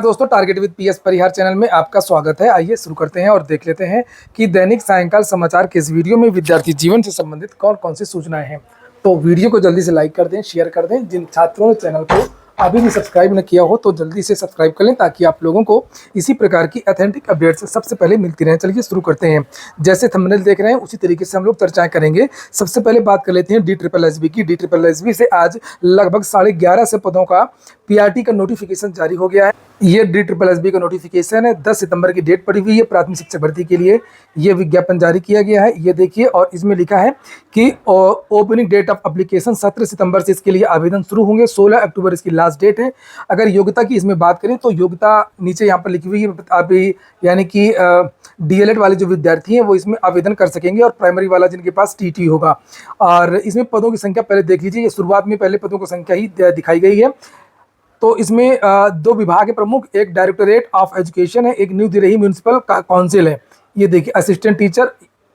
दोस्तों, target with PS Parihar channel में आपका स्वागत है। आइए शुरू करते हैं और देख लेते हैं कि दैनिक सायंकाल समाचार के इस वीडियो में विद्यार्थी जीवन से संबंधित कौन कौन सी सूचनाएं हैं। तो वीडियो को जल्दी से लाइक कर दें, शेयर कर दें। जिन छात्रों ने चैनल को अभी भी सब्सक्राइब न किया हो तो जल्दी से सब्सक्राइब कर लें ताकि आप लोगों को इसी प्रकार की ऑथेंटिक अपडेट्स सबसे पहले मिलती रहें। चलिए शुरू करते हैं। जैसे थंबनेल देख रहे हैं उसी तरीके से हम लोग चर्चाएं करेंगे। सबसे पहले बात कर लेते हैं DSSB की। DSSB से आज लगभग 11:30 पदों का PRT का नोटिफिकेशन जारी हो गया है। ये DSSB का नोटिफिकेशन है। 10 सितंबर की डेट पड़ी हुई है। प्राथमिक शिक्षक भर्ती के लिए ये विज्ञापन जारी किया गया है। ये देखिए, और इसमें लिखा है कि ओपनिंग डेट ऑफ एप्लीकेशन 17 सितंबर से इसके लिए आवेदन शुरू होंगे। 16 अक्टूबर इसकी लास्ट डेट है। अगर योग्यता की इसमें बात करें तो योग्यता नीचे यहाँ पर लिखी हुई है। अभी यानी कि DLED वाले जो विद्यार्थी हैं वो इसमें आवेदन कर सकेंगे, और प्राइमरी वाला जिनके पास TT होगा। और इसमें पदों की संख्या पहले देख लीजिए। शुरुआत में पहले पदों की संख्या ही दिखाई गई है। तो इसमें दो विभाग है प्रमुख, एक डायरेक्टरेट ऑफ एजुकेशन है, एक न्यू दिल्ली म्यूनिसिपल काउंसिल है। ये देखिए, असिस्टेंट टीचर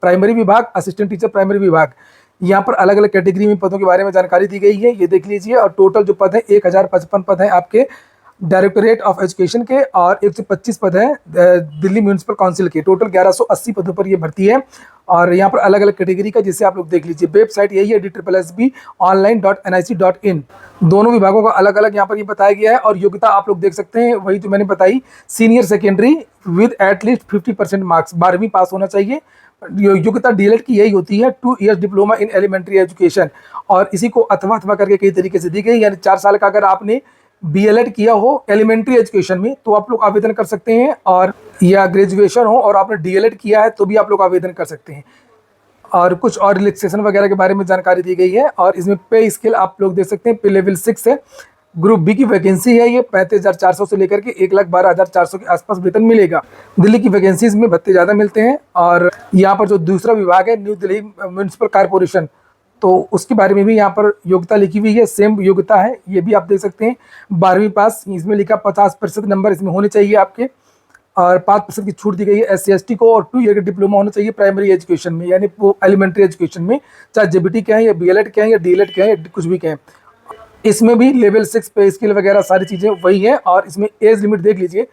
प्राइमरी विभाग, असिस्टेंट टीचर प्राइमरी विभाग। यहाँ पर अलग अलग कैटेगरी में पदों के बारे में जानकारी दी गई है। ये देख लीजिए। और टोटल जो पद है 1055 पद हैं आपके डायरेक्टरेट ऑफ एजुकेशन के, और 125 पद हैं दिल्ली म्यूनिसिपल काउंसिल के। टोटल 1180 पदों पर ये भर्ती है। और यहाँ पर अलग अलग कैटेगरी का, जिसे आप लोग देख लीजिए। वेबसाइट यही है DSSB.online.nic.in। दोनों विभागों का अलग अलग यहाँ पर ये बताया गया है। और योग्यता आप लोग देख सकते हैं, वही जो मैंने बताई, senior secondary with at least 50% marks, 12वीं पास होना चाहिए। योग्यता DLED की यही होती है, 2 years diploma in elementary education. और इसी को अथवा अथवा करके कई तरीके से दी गई, यानी 4 साल का अगर आपने BLED किया हो एलिमेंट्री एजुकेशन में तो आप लोग आवेदन कर सकते हैं, और या ग्रेजुएशन हो और आपने DLED किया है तो भी आप लोग आवेदन कर सकते हैं। और कुछ और रिलैक्सेशन वगैरह के बारे में जानकारी दी गई है। और इसमें पे स्केल आप लोग देख सकते हैं, पे लेवल 6 है। ग्रुप बी की वैकेंसी है। ये 35,400 से लेकर के 1,12,400 के आसपास वेतन मिलेगा। दिल्ली की वैकेंसीज में भत्ते ज़्यादा मिलते हैं। और यहाँ पर जो दूसरा विभाग है न्यू दिल्ली म्यूनिसिपल कॉर्पोरेशन, तो उसके बारे में भी यहाँ पर योग्यता लिखी हुई है। सेम योग्यता है, ये भी आप देख सकते हैं, 12वीं पास। इसमें लिखा 50% नंबर इसमें होने चाहिए आपके, और 5% की छूट दी गई है SC/ST को। और 2 ईयर का डिप्लोमा होना चाहिए प्राइमरी एजुकेशन में, यानी वो एलिमेंट्री एजुकेशन में, चाहे JBT के हैं या BLED के हैं या DLED के हैं या कुछ भी के हैं। इसमें भी लेवल 6 पे स्किल वगैरह सारी चीज़ें वही है। और इसमें एज लिमिट देख लीजिए,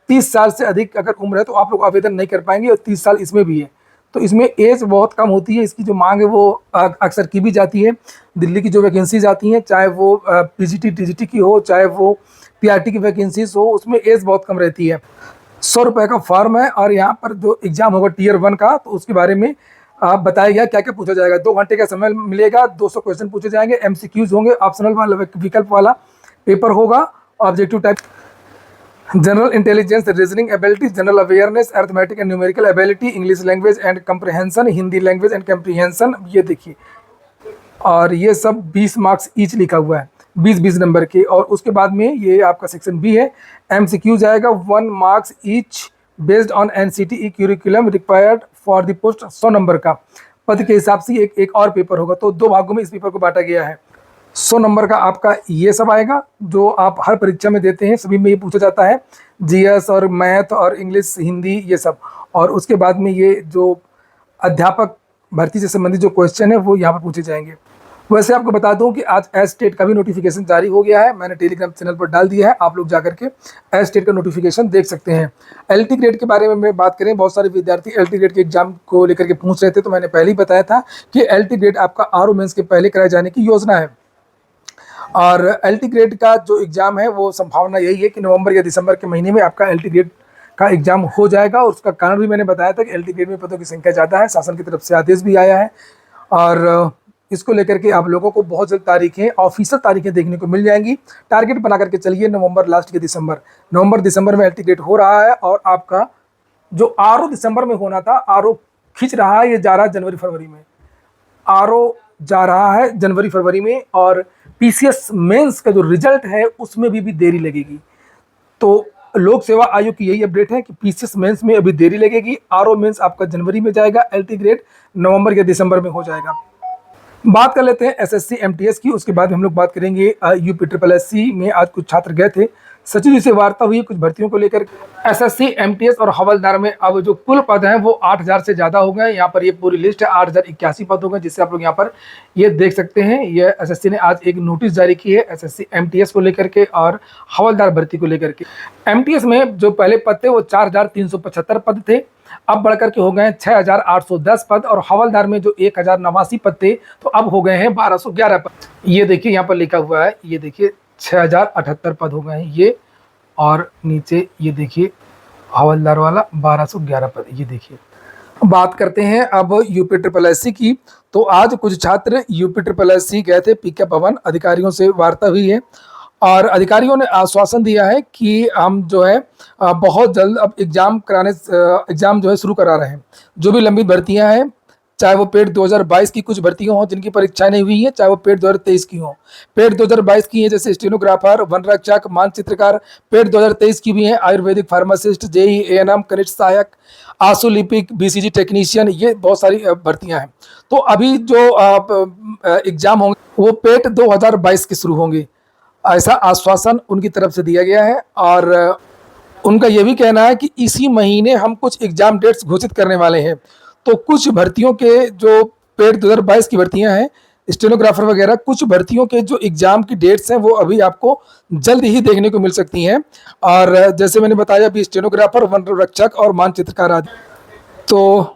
30 साल से अधिक अगर उम्र है तो आप लोग आवेदन नहीं कर पाएंगे, और 30 साल इसमें भी है। तो इसमें एज बहुत कम होती है। इसकी जो मांग है वो अक्सर की भी जाती है। दिल्ली की जो वैकेंसीज आती हैं, चाहे वो PGT TGT की हो, चाहे वो PRT की वैकेंसीज हो, उसमें एज बहुत कम रहती है। 100 रुपये का फॉर्म है। और यहाँ पर जो एग्ज़ाम होगा Tier 1 का, तो उसके बारे में बताया गया क्या क्या पूछा जाएगा। 2 घंटे का समय मिलेगा, 200 क्वेश्चन पूछे जाएंगे, MCQs होंगे, ऑप्शनल वाला विकल्प वाला पेपर होगा, objective type, general intelligence, reasoning ability, general awareness, arithmetic and numerical ability, English language and comprehension, Hindi language and comprehension. ये देखिए, और ये सब 20 मार्क्स ईच लिखा हुआ है, 20-20 नंबर के। और उसके बाद में ये आपका सेक्शन B है, MCQ जाएगा 1 marks each based on NCTE curriculum required for the post, 100 number का। पद के हिसाब से एक और पेपर होगा। तो 2 भागों में इस पेपर को बांटा गया है। 100 नंबर का आपका ये सब आएगा जो आप हर परीक्षा में देते हैं, सभी में ये पूछा जाता है, GS और मैथ और इंग्लिश, हिंदी, ये सब। और उसके बाद में ये जो अध्यापक भर्ती से संबंधित जो क्वेश्चन है वो यहाँ पर पूछे जाएंगे। वैसे आपको बता दूं कि आज एस्टेट का भी नोटिफिकेशन जारी हो गया है। मैंने टेलीग्राम चैनल पर डाल दिया है, आप लोग जाकर के एस्टेट का नोटिफिकेशन देख सकते हैं। LT ग्रेड के बारे में बात करें, बहुत सारे विद्यार्थी LT ग्रेड के एग्जाम को लेकर के पूछ रहे थे। तो मैंने पहले ही बताया था कि LT ग्रेड आपका RO मेंस के पहले कराए जाने की योजना है। और LT ग्रेड का जो एग्ज़ाम है वो संभावना यही है कि नवंबर या दिसंबर के महीने में आपका LT ग्रेड का एग्ज़ाम हो जाएगा। और उसका कारण भी मैंने बताया था कि LT ग्रेड में पदों की संख्या ज़्यादा है, शासन की तरफ से आदेश भी आया है। और इसको लेकर के आप लोगों को बहुत जल्द तारीखें, ऑफिशियल तारीखें देखने को मिल जाएंगी। टारगेट बना करके चलिए, नवंबर लास्ट के दिसंबर, नवंबर दिसंबर में LT ग्रेड हो रहा है। और आपका जो RO दिसंबर में होना था, RO खींच रहा है, ये जा रहा है जनवरी फरवरी में। RO जा रहा है जनवरी फरवरी में। और PCS मेंस का जो रिजल्ट है उसमें भी देरी लगेगी। तो लोक सेवा आयोग की यही अपडेट है कि PCS मेंस में अभी देरी लगेगी। RO मेंस आपका जनवरी में जाएगा, LT ग्रेड नवंबर या दिसंबर में हो जाएगा। बात कर लेते हैं SSC MTS की। उसके बाद हम लोग बात करेंगे UPSSC में आज कुछ छात्र गए थे सचिव जी से वार्ता हुई कुछ भर्तियों को लेकर। एसएससी, एमटीएस और हवलदार में अब जो कुल पद हैं वो 8000 से ज़्यादा हो गए। यहाँ पर ये पूरी लिस्ट है, 8081 पद हो गए, जिससे आप लोग यहाँ पर ये देख सकते हैं। ये एसएससी ने आज एक नोटिस जारी की है एसएससी एमटीएस को लेकर के और हवलदार भर्ती को लेकर के। एमटीएस में जो पहले पद थे वो 4375 पद थे, अब बढ़कर के हो गए 6810 पद, और हवलदार में जो 1089 पद थे तो अब हो गए हैं 1211 पद। ये देखिए यहाँ पर लिखा हुआ है, ये देखिए 6078 पद हो गए हैं ये, और नीचे ये देखिए हवलदार वाला 1211 पद। ये देखिए, बात करते हैं अब यूपी ट्रिपल एससी की। तो आज कुछ छात्र यूपी ट्रिपल एससी गए थे पीके भवन, अधिकारियों से वार्ता हुई है और अधिकारियों ने आश्वासन दिया है कि हम जो है बहुत जल्द अब एग्ज़ाम जो है शुरू करा रहे हैं। जो भी लंबित भर्तियां हैं, चाहे वो पेड 2022 की कुछ भर्तियां हों जिनकी परीक्षाएं नहीं हुई हैं, चाहे वो पेड 2023 की हों। पेड 2022 की है जैसे स्टेनोग्राफर, वन रक्षक, मानचित्रकार। पेड 2023 की भी हैं आयुर्वेदिक फार्मासिस्ट, जेई, एएनएम, कनिष्ठ सहायक, आंसू लिपिक, बीसीजी टेक्नीशियन, ये बहुत सारी भर्तियां हैं। तो अभी जो एग्जाम होंगे वो पेड 2022 के शुरू होंगे, ऐसा आश्वासन उनकी तरफ से दिया गया है। और उनका यह भी कहना है कि इसी महीने हम कुछ एग्जाम डेट्स घोषित करने वाले हैं। तो कुछ भर्तियों के जो पेड 2022 की भर्तियां हैं, स्टेनोग्राफर वगैरह, कुछ भर्तियों के जो एग्जाम की डेट्स हैं वो अभी आपको जल्द ही देखने को मिल सकती हैं। और जैसे मैंने बताया अभी स्टेनोग्राफर, वन रक्षक और मानचित्रकार आदि। तो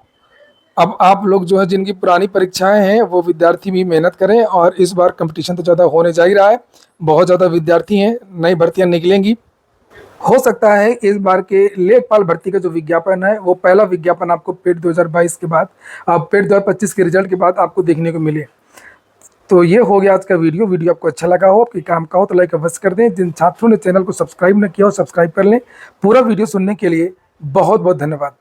अब आप लोग जो है जिनकी पुरानी परीक्षाएं हैं वो विद्यार्थी भी मेहनत करें, और इस बार कंपटीशन तो ज़्यादा होने जा ही रहा है, बहुत ज़्यादा विद्यार्थी हैं, नई भर्तियां निकलेंगी। हो सकता है इस बार के लेखपाल भर्ती का जो विज्ञापन है वो पहला विज्ञापन आपको पेड 2022 के बाद, पेड 2025 के रिजल्ट के बाद आपको देखने को मिले। तो ये हो गया आज का वीडियो आपको अच्छा लगा हो, आपके काम का हो तो लाइक अवश्य कर दें। जिन छात्रों ने चैनल को सब्सक्राइब न किया हो सब्सक्राइब कर लें। पूरा वीडियो सुनने के लिए बहुत बहुत धन्यवाद।